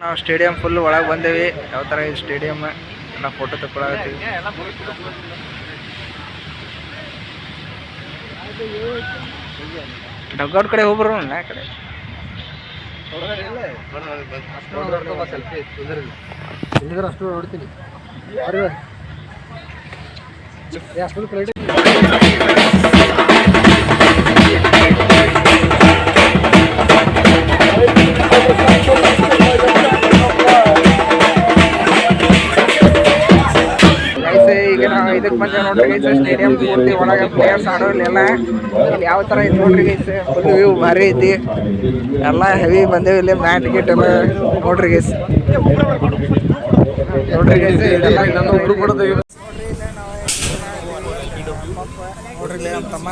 ನಾವು stadium full ಒಳಗೆ ಬಂದೇವಿ. ಯಾವ ಥರ ಇದೆ ಸ್ಟೇಡಿಯಂ ಎಲ್ಲ ಫೋಟೋ ತಗೊಳತ್ತೀವಿ. ಡಗ್ಔಟ್ ಕಡೆ ಹೋಗ್ಬರು ಆ ಕಡೆ ಅಷ್ಟು ನೋಡ್ತೀನಿ. ಈಗ ನಾವು ಇದಕ್ಕೆ ಬಂದೇವೆ ನೋಡ್ರಿ ಗೈಸ್. ಸ್ಟೇಡಿಯಂ ಪೂರ್ತಿ ಒಳಗೆ ಪ್ಲೇಯರ್ಸ್ ಆಡೋರಿಲ್ಲ. ಇಲ್ಲಿ ಯಾವ ಥರ ಐತೆ ನೋಡ್ರಿ ಗೈಸ್. ಫುಲ್ ವ್ಯೂ ಭಾರಿ ಐತಿ. ಎಲ್ಲ ಹೆವಿ ಬಂದೇವಿ. ಇಲ್ಲಿ ಮ್ಯಾಟ್ ಗಿಟ್ ಎಲ್ಲ ನೋಡ್ರಿ ಗೈಸ್. ನೋಡ್ರಿ ಗೈಸ್ ಇದೆಲ್ಲ ನೋಡ್ರಿ ಇಲ್ಲಿ ನಮ್ಮ ತಮ್ಮ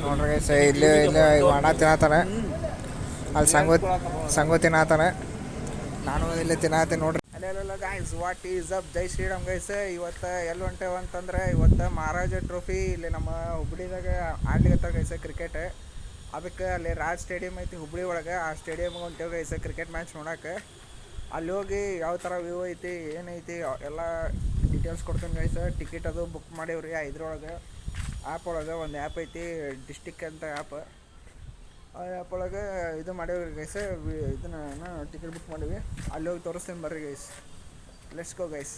ನೋಡ್ರಿ ಗೈಸ್. ಇಲ್ಲಿ ಅಣ್ಣ ತಿನ್ನತ್ತಾನೆ. ಅಲ್ಲಿ ಸಂಗೋ ತಿನ್ನತ್ತಾನೆ. ನಾನು ಇಲ್ಲಿ ತಿನ್ನತ್ತೀನಿ ನೋಡ್ರಿ. ಅಲ್ಲೆಲ್ಲ ಗೈಸ್ ವಾಟ್ ಈಸ್ ಅಪ್. ಜೈ ಶ್ರೀರಾಮ್ ಗೈಸ್. ಇವತ್ತು ಎಲ್ಲಿ ಹೊಂಟೇವ ಅಂತಂದ್ರೆ ಇವತ್ತು ಮಹಾರಾಜ ಟ್ರೋಫಿ ಇಲ್ಲಿ ನಮ್ಮ ಹುಬ್ಳಿದಾಗ ಆಡ್ಲಿಕತ್ತಾರ ಗೈಸ್ ಕ್ರಿಕೆಟ್. ಅದಕ್ಕೆ ಅಲ್ಲಿ ರಾಜ್ ಸ್ಟೇಡಿಯಂ ಐತಿ ಹುಬ್ಳಿ ಒಳಗೆ. ಆ ಸ್ಟೇಡಿಯಮ್ಗೆ ಹೊಂಟೇವೆ ಗೈಸ್ ಕ್ರಿಕೆಟ್ ಮ್ಯಾಚ್ ನೋಡೋಕೆ. ಅಲ್ಲಿ ಹೋಗಿ ಯಾವ ಥರ ವ್ಯೂ ಐತಿ ಏನೈತಿ ಎಲ್ಲ ಡೀಟೇಲ್ಸ್ ಕೊಡ್ತೀನಿ ಗೈಸ್. ಟಿಕೆಟ್ ಅದು ಬುಕ್ ಮಾಡೇವ್ರಿ ಇದ್ರೊಳಗೆ ಆ್ಯಪ್ ಒಳಗೆ. ಒಂದು ಆ್ಯಪ್ ಐತಿ ಡಿಸ್ಟಿಕ್ ಅಂತ ಆ್ಯಪ್. ಆ ಆ್ಯಪ್ ಒಳಗೆ ಇದು ಮಾಡೇವ್ರಿ ಗೈಸ್. ಇದನ್ನ ಟಿಕೆಟ್ ಬುಕ್ ಮಾಡೀವಿ. ಅಲ್ಲಿ ಹೋಗಿ ತೋರಿಸ್ತೀನಿ ಬರ್ರಿ guys. Let's go guys.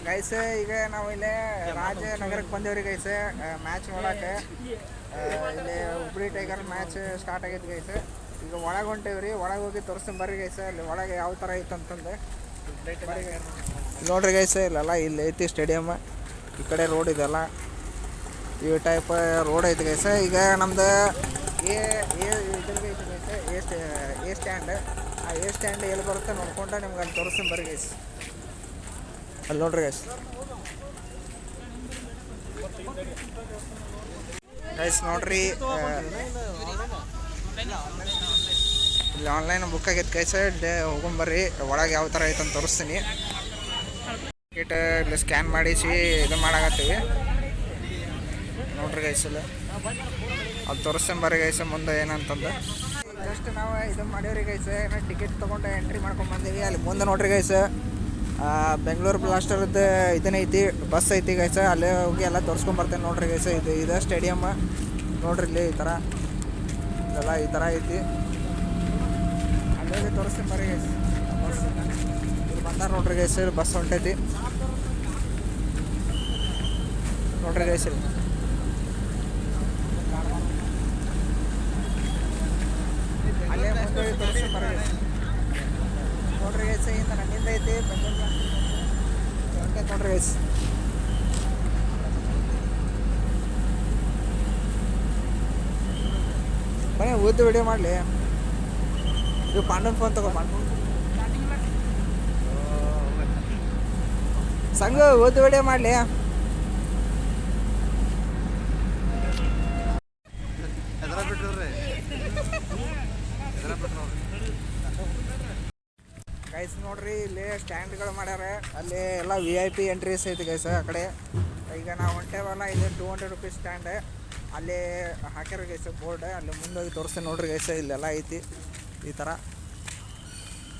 Guys ಈಗ ನಾವು ಇಲ್ಲೇ ರಾಜನಗರಕ್ಕೆ ಬಂದೇವ್ರಿ ಗೈಸ್ ಮ್ಯಾಚ್ ನೋಡೋಕೆ. ಇಲ್ಲಿ ಹುಬ್ಳಿ ಟೈಗರ್ ಮ್ಯಾಚ್ ಸ್ಟಾರ್ಟ್ ಆಗೈತೆ ಗೈಸ್. ಈಗ ಒಳಗೆ ಹೊಂಟೇವ್ರಿ. ಒಳಗೆ ಹೋಗಿ ತೋರಿಸ್ತೀನಿ ಬರ್ರಿ ಗೈಸ್. ಅಲ್ಲಿ ಒಳಗೆ ಯಾವ ಥರ ಐತೆ ಅಂತಂದು ನೋಡ್ರಿ ಗೈಸ್. ಇಲ್ಲೆಲ್ಲ ಇಲ್ಲಿ ಐತಿ ಸ್ಟೇಡಿಯಮ್. ಈ ಕಡೆ ರೋಡ್ ಇದೆಲ್ಲ ಈ ಟೈಪ್ ರೋಡ್ ಐತಿ ಗೈಸ್. ಈಗ ನಮ್ದು ಇದ್ರಿಗೆ ಐತಿ ಗೈಸ್ ಎ ಸ್ಟ್ಯಾಂಡ್. ಆ ಎ ಸ್ಟ್ಯಾಂಡ್ ಎಲ್ಲಿ ಬರುತ್ತೆ ನೋಡ್ಕೊಂಡು ನಿಮ್ಗೆ ಅಲ್ಲಿ ತೋರಿಸ್ತೀನಿ ಬರ್ರಿ ಗೈಸ್. ಅಲ್ಲಿ ನೋಡ್ರಿ ಗೈಸ್. ಗೈಸ್ ನೋಡ್ರಿ ಇಲ್ಲಿ ಆನ್ಲೈನ್ ಬುಕ್ ಆಗೈತೆ ಗೈಸ್. ಹೋಗೊಂಬರ್ರಿ ಒಳಗೆ ಯಾವ ಥರ ಐತೆ ಅಂತ ತೋರಿಸ್ತೀನಿ. ಟಿಕೆಟ್ ಇಲ್ಲಿ ಸ್ಕ್ಯಾನ್ ಮಾಡಿಸಿ ಇದು ಮಾಡಾಕತ್ತೀವಿ ನೋಡ್ರಿ ಗೈಸ್. ಇಲ್ಲಿ ಅಲ್ಲಿ ತೋರಿಸ್ತೀನಿ ಬರ್ರಿ ಗೈಸ್ ಮುಂದೆ ಏನಂತಂದು. ಜಸ್ಟ್ ನಾವು ಇದು ಮಾಡೀವ್ರಿ ಗೈಸ್. ಟಿಕೆಟ್ ತೊಗೊಂಡು ಎಂಟ್ರಿ ಮಾಡ್ಕೊಂಡು ಬಂದೀವಿ. ಅಲ್ಲಿ ಮುಂದೆ ನೋಡ್ರಿ ಗೈಸ್ ಬೆಂಗಳೂರು ಬ್ಲಾಸ್ಟರ್ದು ಇದನ್ನೈತಿ ಬಸ್ ಐತಿ ಗೈಸ್. ಅಲ್ಲೇ ಹೋಗಿ ಎಲ್ಲ ತೋರಿಸ್ಕೊಂಬರ್ತೇನೆ ನೋಡ್ರಿ ಗೈಸ್. ಇದು ಸ್ಟೇಡಿಯಮ್ ನೋಡ್ರಿ. ಇಲ್ಲಿ ಈ ಥರ ಇದೆಲ್ಲ ಈ ಥರ ಐತಿ. ಅಲ್ಲೇ ಹೋಗಿ ತೋರಿಸ್ತೀನಿ ಬರ್ರಿ ಗೈಸ್. ಇಲ್ಲಿ ಬಂದಾರ ನೋಡ್ರಿ ಗೈಸ್. ಬಸ್ ಹೊಂಟೈತಿ ನೋಡ್ರಿ ಗೈಸ್. ಇಲ್ಲಿ ಅಲ್ಲೇ ಮುಂದೆ ತೋರಿಸ್ತೀನಿ ಬರ್ರಿ ಗೈಸ್. ನೋಡ್ರಿ ಗೈಸ್ ಇಂದ ನನ್ನಿಂದ ಐತಿ ಬೆಂಗಳೂರು ಹೊಂಟೈತೆ ನೋಡ್ರಿ ಗೈಸ್. ಬನ್ನಿ ಓದ್ದು ವಿಡಿಯೋ ಮಾಡಲಿ. ಇದು ಪಾಂಡವನ ಫೋನ್ ತಗೋ. ಸಂಘ ಓದ್ದು ವಿಡಿಯೋ ಮಾಡಲಿ. ಗೈಸ್ ನೋಡ್ರಿ ಇಲ್ಲಿ ಸ್ಟ್ಯಾಂಡ್ಗಳು ಮಾಡ್ಯಾರ. ಅಲ್ಲಿ ಎಲ್ಲ VIP ಎಂಟ್ರೀಸ್ ಐತಿ ಗೈಸ್ ಆ ಕಡೆ. ಈಗ ನಾವು ಹೊಂಟೇವಲ್ಲ ಇದು 200 ರೂಪೀಸ್ ಸ್ಟ್ಯಾಂಡ್. ಅಲ್ಲಿ ಹಾಕ್ಯಾರ ಗೈಸ್ ಬೋರ್ಡ್. ಅಲ್ಲಿ ಮುಂದೋಗಿ ತೋರಿಸ್ತೀನಿ ನೋಡ್ರಿ ಗೈಸ್. ಇಲ್ಲೆಲ್ಲ ಐತಿ ಈ ಥರ.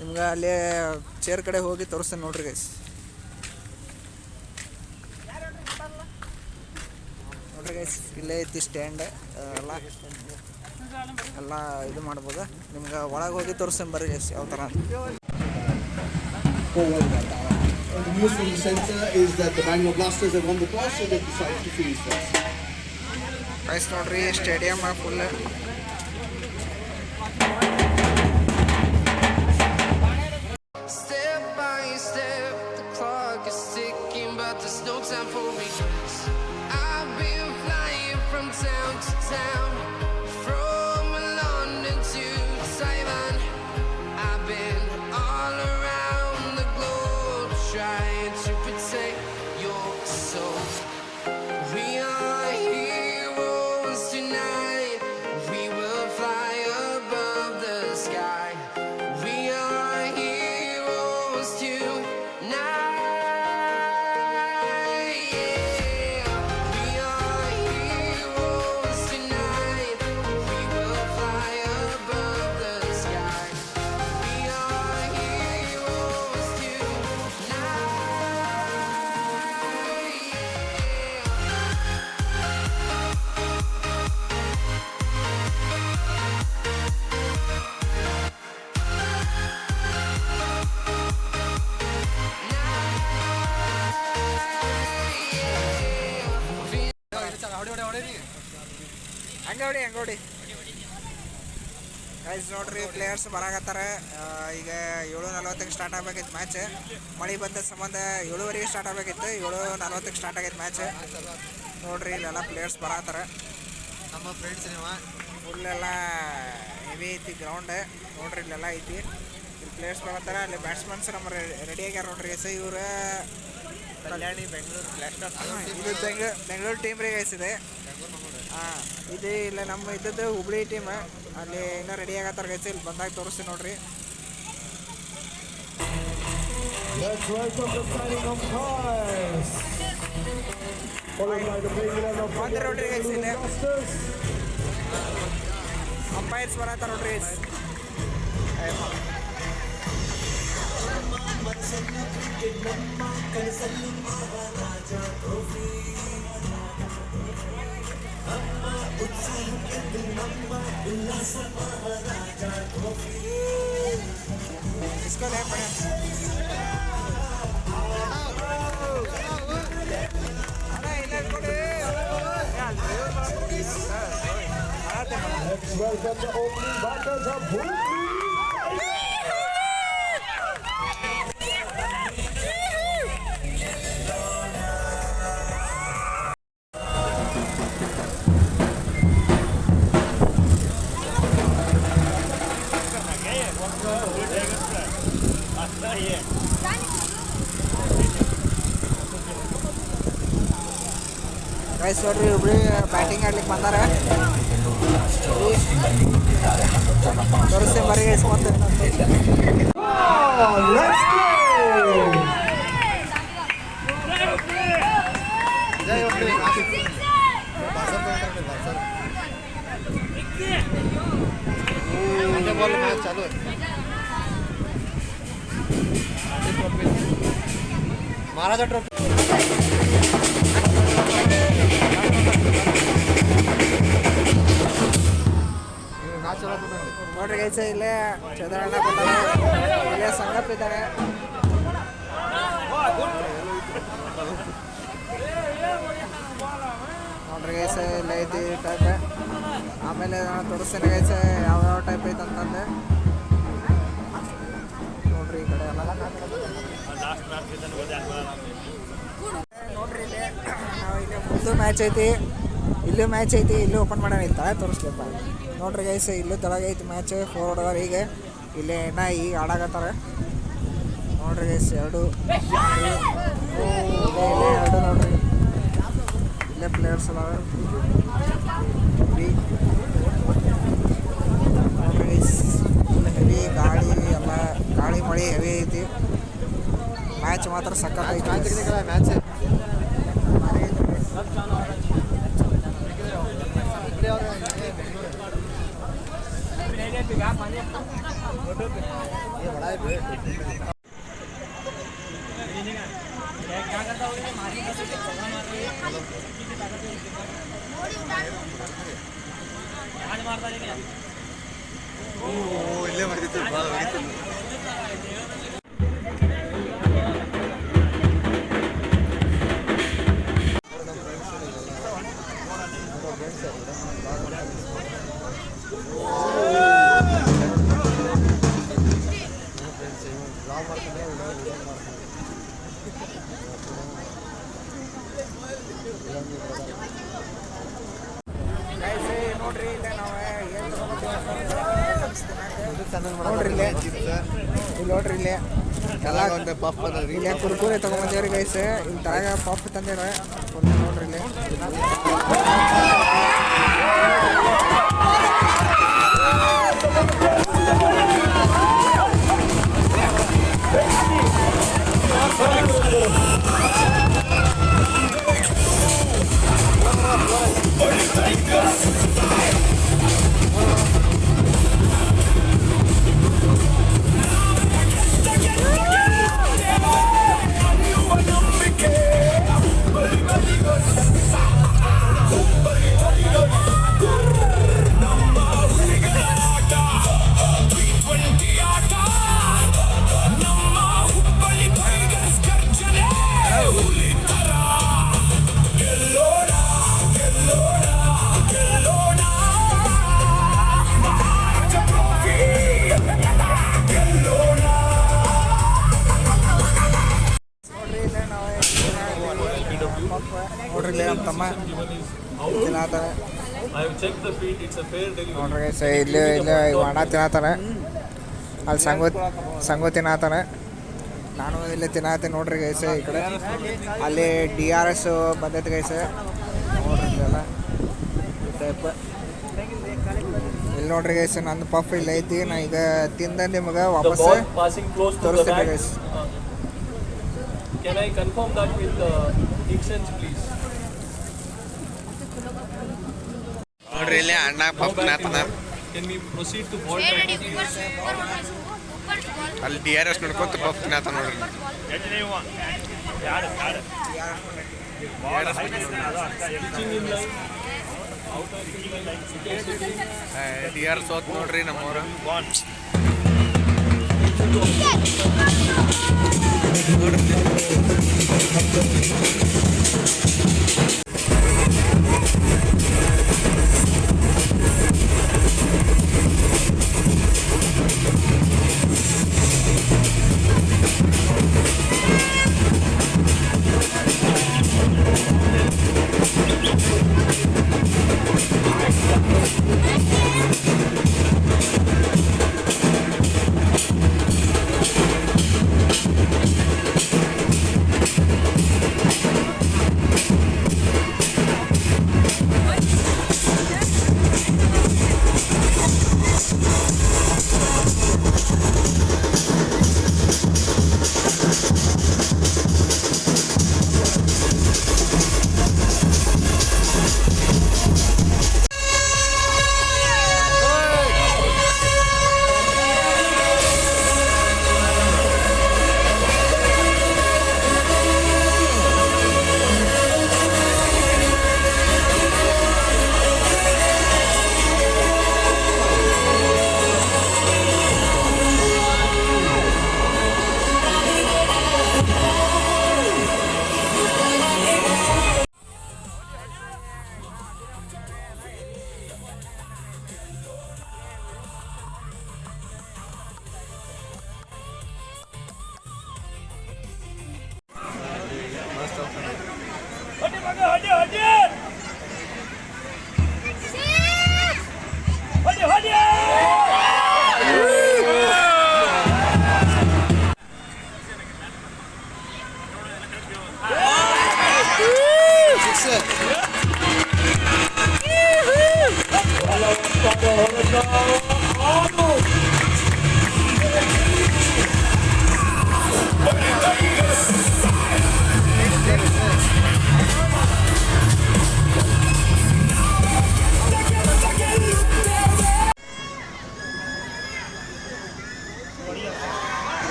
ನಿಮ್ಗೆ ಅಲ್ಲಿ ಚೇರ್ ಕಡೆ ಹೋಗಿ ತೋರಿಸ್ತೀನಿ ನೋಡ್ರಿ ಗೈಸ್. ನೋಡ್ರಿ ಗೈಸ್ ಇಲ್ಲೇ ಐತಿ ಸ್ಟ್ಯಾಂಡ್ ಎಲ್ಲ ಎಲ್ಲ ಇದು ಮಾಡ್ಬೋದು. ನಿಮ್ಗೆ ಒಳಗೆ ಹೋಗಿ ತೋರಿಸ್ತೀನಿ ಬರ್ರಿ ಗೈಸ್ ಯಾವ ಥರ ಅಂತ. The news from the centre is that the Bangalore Blasters have won the toss, so they've decided to finish first. Guys ನೋಡ್ರಿ stadium full Step by step, the clock is ticking, but there's no time for regrets. I've been flying from town to town, from London to Taiwan. I've been all around the globe trying to protect your soul. We are heroes tonight. We will fly above the sky. We are heroes tonight. Yeah. We are heroes tonight. We will fly above the sky. We are heroes tonight. Yeah. ಹಂಗೋಡಿ guys ನೋಡ್ರಿ players ಬರಾಕತ್ತಾರೆ. ಈಗ 7:40ಕ್ಕೆ start ಆಗಬೇಕಿತ್ತು match. ಮಳೆ ಬಂದ ಸಂಬಂಧ 7:30ಗೆ start ಆಗಬೇಕಿತ್ತು, 7:40ಕ್ಕೆ ಸ್ಟಾರ್ಟ್ ಆಗೈತೆ ಮ್ಯಾಚ್. ನೋಡ್ರಿ ಇಲ್ಲೆಲ್ಲ ಪ್ಲೇಯರ್ಸ್ ಬರಾಕತ್ತಾರೆ. ನಮ್ಮ ಫ್ರೆಂಡ್ಸ್ ಫುಲ್ ಎಲ್ಲ ಹೆವಿ ಐತಿ ಗ್ರೌಂಡ್. ನೋಡ್ರಿ ಇಲ್ಲೆಲ್ಲ ಐತಿ, ಇಲ್ಲಿ ಪ್ಲೇಯರ್ಸ್ ಬರತ್ತಾರೆ. ಅಲ್ಲಿ ಬ್ಯಾಟ್ಸ್ಮನ್ಸ್ ನಮ್ಮ ರೆಡಿ ಆಗ್ಯಾರ ನೋಡ್ರಿ ಗೈಸ್. ಇವ್ರು ಕಲ್ಯಾಣಿ ಬೆಂಗಳೂರು ಇದು ಬೆಂಗಳೂರು ಟೀಮ್ ರೀ ಗೈಸ್ ಇದೆ. ಹಾಂ ಇದು ಇಲ್ಲ ನಮ್ಮ ಇದ್ದದ್ದು ಹುಬ್ಳಿ ಟೀಮ್. ಅಲ್ಲಿ ಇನ್ನೂ ರೆಡಿ ಆಗತ್ತಾರ ಗೈಸ್. ಇಲ್ಲಿ ಬಂದಾಗ ತೋರಿಸ್ತೀನಿ ನೋಡ್ರಿ. Let's welcome the signing of cars. Followed by the playing 11 of ಬಂದ್ರೆ ನೋಡ್ರಿ ಗೈಸ್ ಇಲ್ಲಿ Blasters. ಅಂಪೈರ್ಸ್ ಬರತ್ತಾರ ನೋಡ್ರಿ ಗೈಸ್. इसको ले पड़े Let's welcome the opening batters of Bhulti. Guys ನೋಡ್ರಿ ಹುಬ್ಳಿ ಬ್ಯಾಟಿಂಗ್ ಆಡ್ಲಿಕ್ಕೆ ಬಂದಾರ. ತೋರಿಸ್ತೀನಿ ಬರ್ರಿ ಗೈಸ್ ಮತ್ತೆ. Let's play. ಜೈ ಹೋಗ್ಲಿ ಬಾಲ್ ಮ್ಯಾಚ್ ಚಾಲು ಮಹಾರಾಜ ಟ್ರೋಫಿ ಮ್ಯಾಚ್ ಚಲೋ ನೋಡ್ರಿ ಗೈಸ್ ಇಲ್ಲೇ ಚಂದ್ರಣ್ಣ ಬಂದಾರೆ, ಇಲ್ಲೇ ಸಂಗಪ್ಪ ಇದ್ದಾರೆ. ನೋಡ್ರಿ ಗೈಸ್ ಇಲ್ಲ ಐತಿ ಟೈಪ್. ಆಮೇಲೆ ನಾನು ತೋರಿಸ್ತೇನೆ ಗೈಸ್ ಯಾವ್ಯಾವ ಟೈಪ್ ಐತೆ ಅಂತಂದು. ನೋಡ್ರಿ ಈ ಕಡೆ ಎಲ್ಲ ನೋಡ್ರಿ ಇಲ್ಲಿ ನಾವು ಇಲ್ಲಿ ಮುಂದೆ ಮ್ಯಾಚ್ ಐತಿ, ಇಲ್ಲೂ ಮ್ಯಾಚ್ ಐತಿ, ಇಲ್ಲೂ ಓಪನ್ ಮಾಡೋಣ. ಇಲ್ಲಿ ತಳ ತೋರಿಸ್ಲಿಪ್ಪ. ನೋಡ್ರಿ ಗೈಸ್ ಇಲ್ಲೂ ತಳಗೈತಿ ಮ್ಯಾಚ್. 4 ಹೊಡೆದಾರ ಈಗ. ಇಲ್ಲೇ ಏನ ಈಗ ಆಡಾಕತ್ತಾರ ನೋಡ್ರಿ ಗೈಸ್. ಎರಡು ನೋಡ್ರಿ ಇಲ್ಲೇ ಪ್ಲೇಯರ್ಸ್ ಅದಾವ. ನೋಡ್ರಿ ಗೈಸ್ ಹೆವಿ ಗಾಳಿ ಎಲ್ಲ, ಗಾಳಿ ಮಳೆ ಹೆವಿ ಐತಿ. ಮ್ಯಾಚ್ ಮಾತ್ರ ಸಖತ್ ಐತಿ. ಮ್ಯಾಚ್ ಇಲ್ಲೇ ಮಾಡಿತ್ತು ಭಾಳ ಹೊಡಿತು. ನೋಡ್ರಿ ಇಲ್ಲೇ ನಾವು ನೋಡ್ರಿ ಇಲ್ಲಿ ನೋಡ್ರಿ ಇಲ್ಲಿ ಎಲ್ಲ ಒಂದು ಪಫ್ ಅದ ರೀ. ಇಲ್ಲೇ ಕುರ್ಕುರೆ ತಗೊಂಬಂದೇವ್ರಿ ಗೈಸ್. ಇಲ್ಲಿ ತಳಗ ಪಾಪ್ ತಂದೇವ್ರ ನೋಡ್ರಿ ಇಲ್ಲಿ. ನೋಡ್ರಿ ಇಲ್ಲಿ ನಮ್ಮ ತಮ್ಮ ತಿನ್ನತ್ತಾನೆ ನೋಡ್ರಿ ಗೈಸ್. ಇಲ್ಲಿ ಅಣ್ಣ ತಿನ್ನತ್ತಾನೆ. ಅಲ್ಲಿ ಸಂಗು ತಿನ್ನತ್ತಾನೆ. ನಾನು ಇಲ್ಲಿ ತಿನ್ನತ್ತೀನಿ ನೋಡ್ರಿ ಗೈಸ್. ಈ ಕಡೆ ಅಲ್ಲಿ DRS ಬಂದೈತೆ ಗೈಸ್. ನೋಡ್ರಿ ಇಲ್ಲೆಲ್ಲ ಈ ಟೈಪ್ ಇಲ್ಲಿ ನೋಡ್ರಿ ಗೈಸ್. ನಂದು ಪಫ್ ಇಲ್ಲಿ ಐತಿ. ನಾ ಈಗ ತಿಂದ ನಿಮಗೆ ವಾಪಸ್ ತೋರಿಸ್ತೀನಿ guys. Can I confirm that with exchange, please? ನೋಡ್ರಿ ಇಲ್ಲಿ ಅಣ್ಣ ಪಫ್ ನಾತನ. Can we proceed to ball? ಅಲ್ಲಿ DRS ನೋಡ್ಕೊಂತ ಪಫ್ ನಾತ ನೋಡ್ರಿ. Pitching in line. Out of line. DRS ಹೋತ್ ನೋಡ್ರಿ ನಮ್ಮವ್ರು.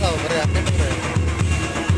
ಅದಾವ ಬರೀ 18.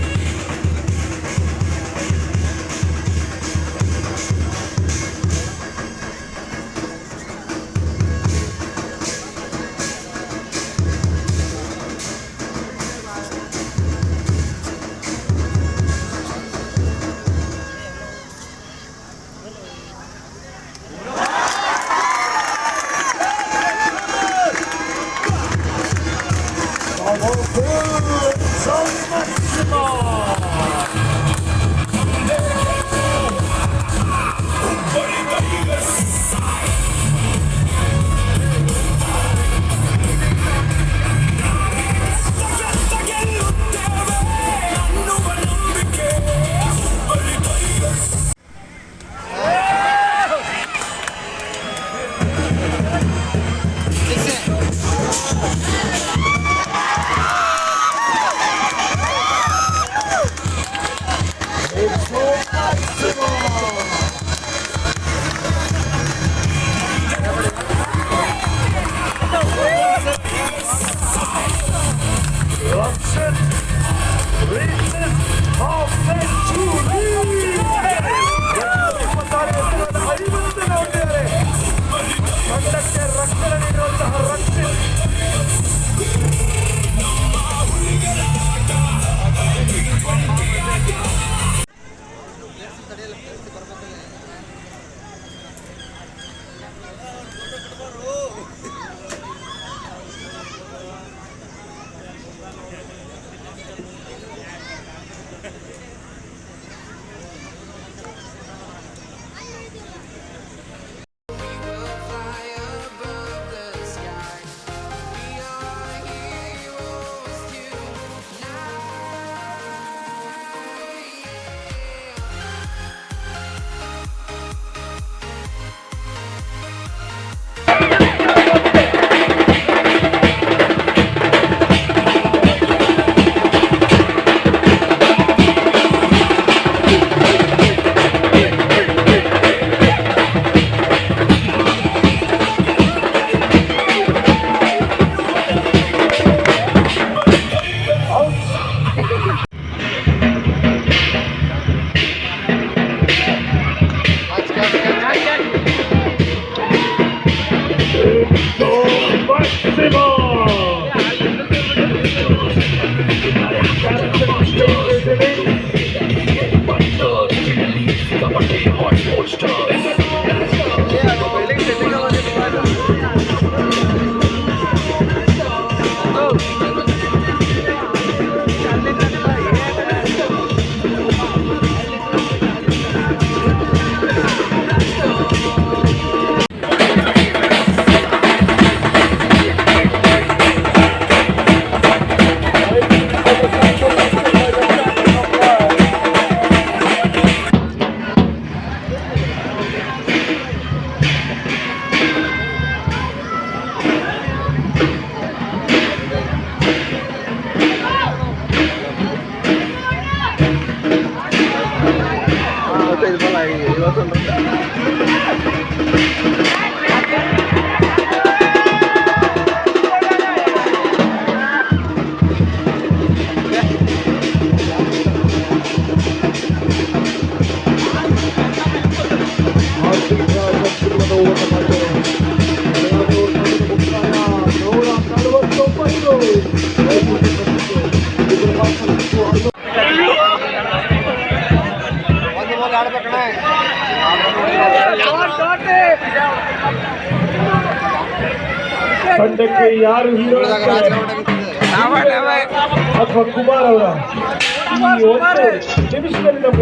ತಂಡಕ್ಕೆ ಯಾರು ಹೀರೋ ಅಥವಾ ಕುಮಾರ್ ಅವರ ಈ ಒಂದು ನಿಮಿಷದಲ್ಲಿ ನಮ್ಮ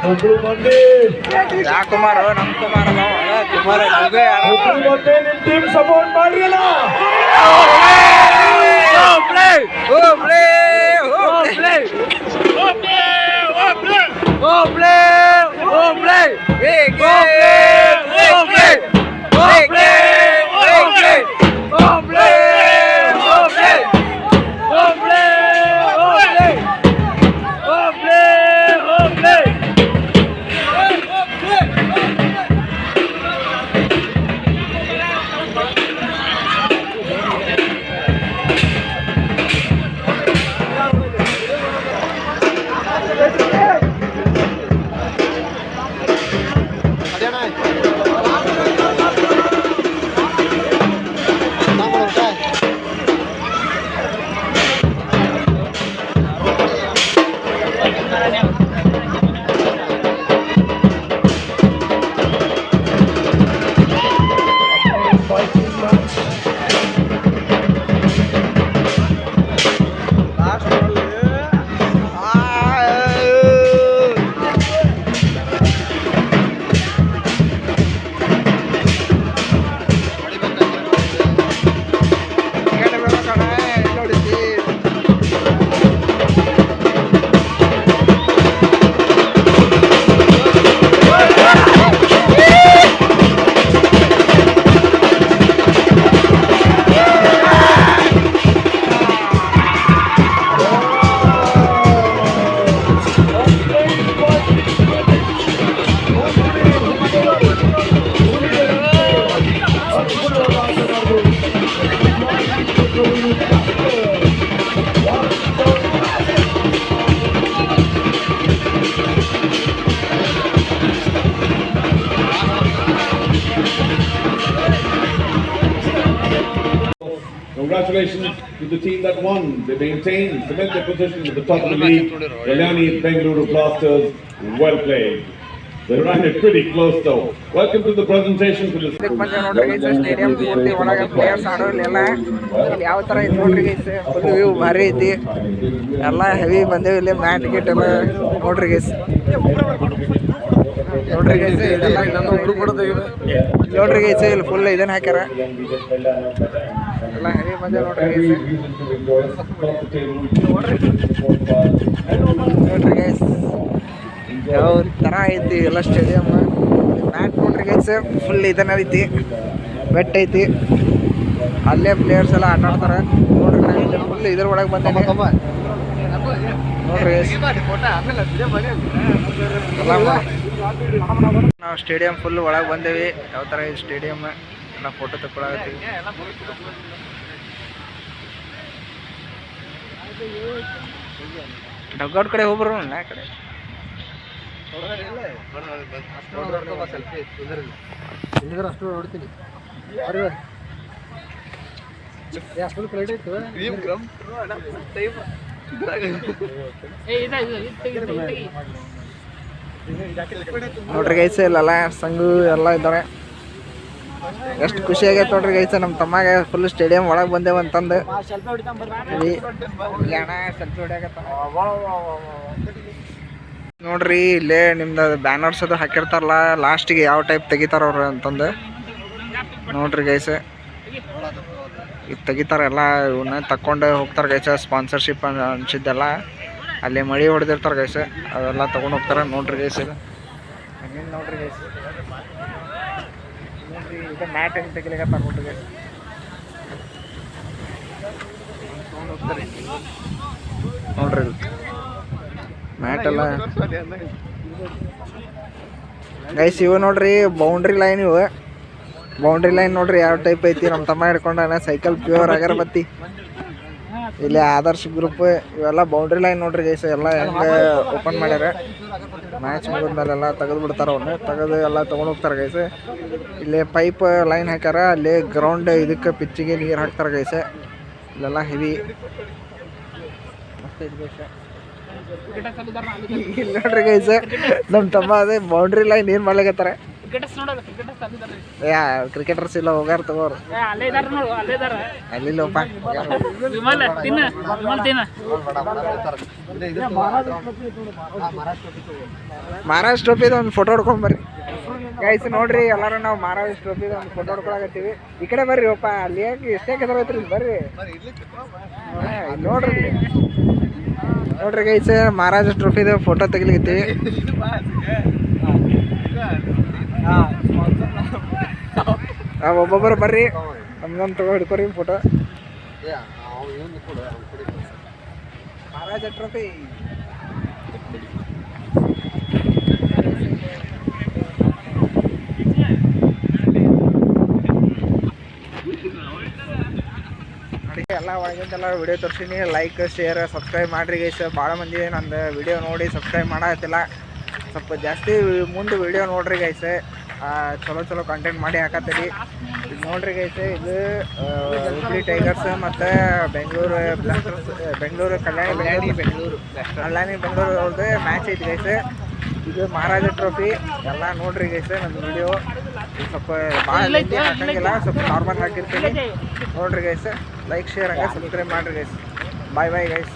ಒಬ್ಬರು ಮಂದಿ ಕುಮಾರ್ ನಮ್ ಕುಮಾರ್ ಕುಮಾರ್ ಒಬ್ಬರು ಮಂದಿ ನಿಮ್ ಟೀಮ್ ಸಪೋರ್ಟ್ ಮಾಡ್ರಿಯಲ್ಲ. fighting match. Congratulations to the team that won. They maintained, cement their position at the top of the league. Kalyani Bengaluru Blasters, well played. They ran it pretty close though. Welcome to the presentation for this. ಇದಕ್ಕೆ ಬಂದ್ರೆ ನೋಡ್ರಿ guys stadium ಪೂರ್ತಿ ಒಳಗೆ players ಆಡೋರಿಲ್ಲ ಇಲ್ಲಿ ಯಾವ ಥರ ಐತೆ ನೋಡ್ರಿ ಗೈಸ್ ಫುಲ್ ವ್ಯೂ ಭಾರಿ ಐತಿ ಎಲ್ಲ ಹೆವಿ ಬಂದೇವಿ ಇಲ್ಲಿ ಮ್ಯಾಟ್ ಗಿಟ್ ಎಲ್ಲ ನೋಡ್ರಿ ಗೈಸ್ ನೋಡ್ರಿ ಗೈಸ್ ಇದೆಲ್ಲ ನೋಡ್ರಿ ಗೈಸ್ ಇಲ್ಲಿ ಫುಲ್ ಇದನ್ನ ಹಾಕ್ಯಾರ ಎಲ್ಲ ಹೆವಿ ಬಂದೇವಿ ನೋಡ್ರಿ ಗೈಸ್ ನೋಡ್ರಿ ಗೈಸ್ ಯಾವ ಥರ ಐತಿ ಎಲ್ಲ ಸ್ಟೇಡಿಯಮ್ ಮ್ಯಾಟ್ ನೋಡ್ರಿ ಗೈಸ್ ಫುಲ್ ಇದನ್ನ ಐತಿ ಬೆಟ್ ಐತಿ ಅಲ್ಲೇ ಪ್ಲೇಯರ್ಸ್ ಎಲ್ಲ ಆಟ ಆಡ್ತಾರೆ ನೋಡ್ರಿ ನಾವು ಫುಲ್ ಇದ್ರ ಒಳಗೆ ಬಂದೇನೆ ನೋಡ್ರಿ ನಾವು ಸ್ಟೇಡಿಯಂ ಫುಲ್ ಒಳಗೆ ಬಂದೇವಿ ಯಾವ ಥರ ಐತಿ ಸ್ಟೇಡಿಯಮ್ ಎಲ್ಲ ಫೋಟೋ ತಗೊಳಕತ್ತೀವಿ ಡಗ್ಔಟ್ ಕಡೆ ಹೋಗ್ಬರು ಆ ಕಡೆ ಅಷ್ಟು ನೋಡ್ತೀನಿ ನೋಡ್ರಿ ಗೈಸ್ ಇಲ್ಲೆಲ್ಲ ಸಂಘು ಎಲ್ಲ ಇದ್ದಾರೆ ಎಷ್ಟು ಖುಷಿ ಆಗೈತೆ ನೋಡ್ರಿ ಗೈಸ್ ನಮ್ಮ ತಮ್ಮಗೆ ಫುಲ್ ಸ್ಟೇಡಿಯಂ ಒಳಗೆ ಬಂದೇವ ಅಂತಂದು ಸೆಲ್ಫಿ ಹೊಡ್ಯಾಕತ್ತ ನೋಡ್ರಿ ಇಲ್ಲೇ ನಿಮ್ದು ಬ್ಯಾನರ್ಸ್ ಅದು ಹಾಕಿರ್ತಾರಲ್ಲ ಲಾಸ್ಟಿಗೆ ಯಾವ ಟೈಪ್ ತೆಗಿತಾರ ಅವ್ರು ಅಂತಂದು ನೋಡ್ರಿ ಗೈಸ್ ಇದು ತೆಗಿತಾರೆ ಎಲ್ಲ ಇವನ್ನ ತಕ್ಕೊಂಡು ಹೋಗ್ತಾರೆ ಗೈಸ ಸ್ಪಾನ್ಸರ್ಶಿಪ್ ಅನ್ಸಿದ್ದೆಲ್ಲ ಅಲ್ಲಿ ಮಳಿ ಹೊಡೆದಿರ್ತಾರೆ ಗೈಸ್ ಅವೆಲ್ಲ ತೊಗೊಂಡು ಹೋಗ್ತಾರೆ ನೋಡ್ರಿ ಗೈಸ್ ಇದು ನೋಡ್ರಿ ಗೈಸ್ ನೋಡ್ರಿ ಇದು ಮ್ಯಾಟ್ ಹೆಂಗೆ ತೆಗಿಲಿಕ್ಕೆ ನೋಡ್ರಿ ಗೈಸ್ ತೊಗೊಂಡು ಹೋಗ್ತಾರೆ ನೋಡ್ರಿ ಮ್ಯಾಟ್ ಎಲ್ಲ ಗೈಸ್ ಇವು ನೋಡ್ರಿ ಬೌಂಡ್ರಿ ಲೈನ್ ಇವು ಬೌಂಡ್ರಿ ಲೈನ್ ನೋಡ್ರಿ ಯಾವ ಟೈಪ್ ಐತಿ ನಮ್ಮ ತಮ್ಮ ಹಿಡ್ಕೊಂಡಾನ ಸೈಕಲ್ ಪ್ಯೂರ್ ಅಗರಬತ್ತಿ ಇಲ್ಲಿ ಆದರ್ಶ್ ಗ್ರೂಪ್ ಇವೆಲ್ಲ ಬೌಂಡ್ರಿ ಲೈನ್ ನೋಡ್ರಿ ಗೈಸ್ ಎಲ್ಲ ಹೆಂಗೆ ಓಪನ್ ಮಾಡ್ಯಾರ ಮ್ಯಾಚ್ ಮುಗಿದ್ಮೇಲೆಲ್ಲ ತೆಗೆದು ಬಿಡ್ತಾರೆ ಅವನ್ನ ತೆಗೆದು ಎಲ್ಲ ತೊಗೊಂಡು ಹೋಗ್ತಾರೆ ಗೈಸ್ ಇಲ್ಲಿ ಪೈಪ್ ಲೈನ್ ಹಾಕ್ಯಾರ ಅಲ್ಲಿ ಗ್ರೌಂಡ್ ಇದಕ್ಕೆ ಪಿಚ್ಚಿಗೆ ನೀರು ಹಾಕ್ತಾರೆ ಗೈಸ್ ಇಲ್ಲೆಲ್ಲ ಹೆವಿ ಮಸ್ತ್ ಐತಿ ಗೈಸ್ ಇಲ್ಲಿ ನೋಡ್ರಿ ಗೈಸ್ ನಮ್ಮ ತಮ್ಮ ಅದೇ ಬೌಂಡ್ರಿ ಲೈನ್ ಏನು ಮಾಡ್ಲಿಕತ್ತಾರೆ ಕ್ರಿಕೆಟರ್ಸ್ ಇಲ್ಲ ಹೋಗಾರ ತಗೋರು ಅಲ್ಲಿಲ್ಲಪ್ಪ ಮಹಾರಾಷ್ಟ್ರ ಟ್ರೋಫಿದ ಒಂದು ಫೋಟೋ ಹೊಡ್ಕೊಂಬರ್ರಿ ಗೈಸ್ ನೋಡ್ರಿ ಎಲ್ಲರೂ ನಾವು ಮಹಾರಾಷ್ಟ್ರ ಟ್ರೋಫಿದ ಒಂದು ಫೋಟೋ ಹೊಡ್ಕೊಳಕತ್ತೀವಿ ಈ ಕಡೆ ಬರ್ರಿ ಅಪ್ಪ ಅಲ್ಲಿ ಯಾಕೆ ಎಷ್ಟೇ ಕದರ ಐತ್ರಿ ಬರ್ರಿ ನೋಡ್ರಿ ನೋಡ್ರಿ ಗೈಸ್ ಮಹಾರಾಷ್ಟ್ರ ಟ್ರೋಫಿದ ಫೋಟೋ ತೆಗಿಲಿಕತ್ತೀವಿ ಒಬ್ಬೊಬ್ಬರು ಬರ್ರಿ ನಮ್ಗೊಂದು ತಗೋ ಹಿಡ್ಕೊರಿ ಫೋಟೋ ಮಹಾರಾಜ ಟ್ರೋಫಿ ಎಲ್ಲ ಒಳಗಿಂದೆಲ್ಲ ವಿಡಿಯೋ ತೋರಿಸೀನಿ ಲೈಕ್ ಶೇರ್ ಸಬ್ಸ್ಕ್ರೈಬ್ ಮಾಡಿರಿ ಗೈಸ್ ಭಾಳ ಮಂದಿ ನಂದು ವಿಡಿಯೋ ನೋಡಿ ಸಬ್ಸ್ಕ್ರೈಬ್ ಮಾಡತ್ತಿಲ್ಲ ಸ್ವಲ್ಪ ಜಾಸ್ತಿ ಮುಂದೆ ವಿಡಿಯೋ ನೋಡ್ರಿ ಗೈಸ್ ಚಲೋ ಚಲೋ ಕಂಟೆಂಟ್ ಮಾಡಿ ಹಾಕತ್ತೀರಿ ಇದು ನೋಡ್ರಿ ಗೈಸ್ ಇದು ಹುಬ್ಳಿ ಟೈಗರ್ಸ್ ಮತ್ತು ಬೆಂಗಳೂರು ಬ್ಲಾಸ್ಟರ್ಸ್ ಬೆಂಗಳೂರು ಕಲ್ಯಾಣಿ ಬೆಂಗಳೂರು ಅವ್ರದ್ದು ಮ್ಯಾಚ್ ಐತಿ ಗೈಸ್ ಇದು ಮಹಾರಾಜ ಟ್ರೋಫಿ ಎಲ್ಲ ನೋಡ್ರಿ ಗೈಸ್ ನನ್ನ ವಿಡಿಯೋ ಸ್ವಲ್ಪ ಭಾಳ ಹಾಕಂಗಿಲ್ಲ, ಸ್ವಲ್ಪ ನಾರ್ಮಲ್ ಹಾಕಿರ್ತೀನಿ ನೋಡ್ರಿ ಗೈಸ್. ಲೈಕ್ ಶೇರ್ ಹಂಗೆ ಸಬ್ಸ್ಕ್ರೈಬ್ ಮಾಡಿರಿ ಗೈಸ್. Bye guys.